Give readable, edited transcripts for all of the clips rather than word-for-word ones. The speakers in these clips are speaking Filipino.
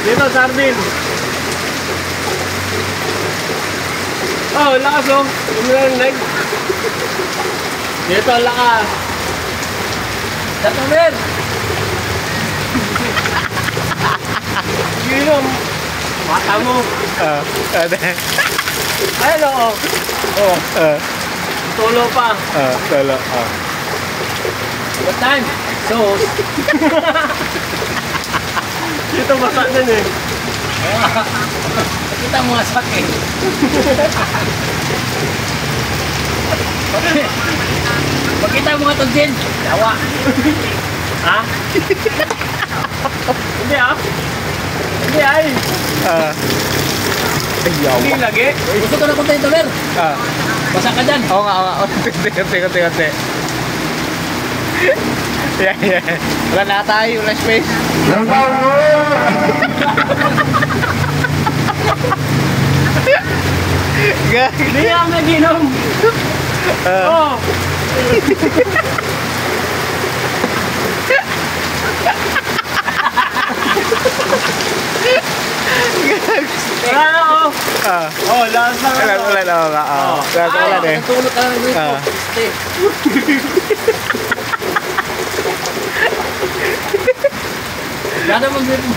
Dito, sardin. Oh, lakas oh. Yung leg. Dito, lakas. Tatomer! Yun yung mata mo. Ayun oh. Oh. Tulo pa. Tolo. What time? So. Dito basa din eh. Kita mo nga sakit. Pakita mo nga ito din. Yawa. Ha? Hindi ah. Hindi ay. Hindi lagi. Gusto ko na kunti ito, Mer. Basa ka dyan. Oo nga. Konti. Yeah. Wala na tayo, wala space. Hindi ako nag-inom. Oh. Wala na oh. Oh, lakas na. Wala na. Wala na eh. Natulog ka lang dito. Gada mo dito.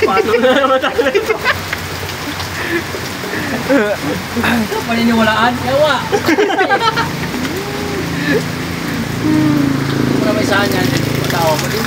Paso na naman tayo ito. Paniniwalaan? Yawa! Kung na may saan yan, matawa mo din.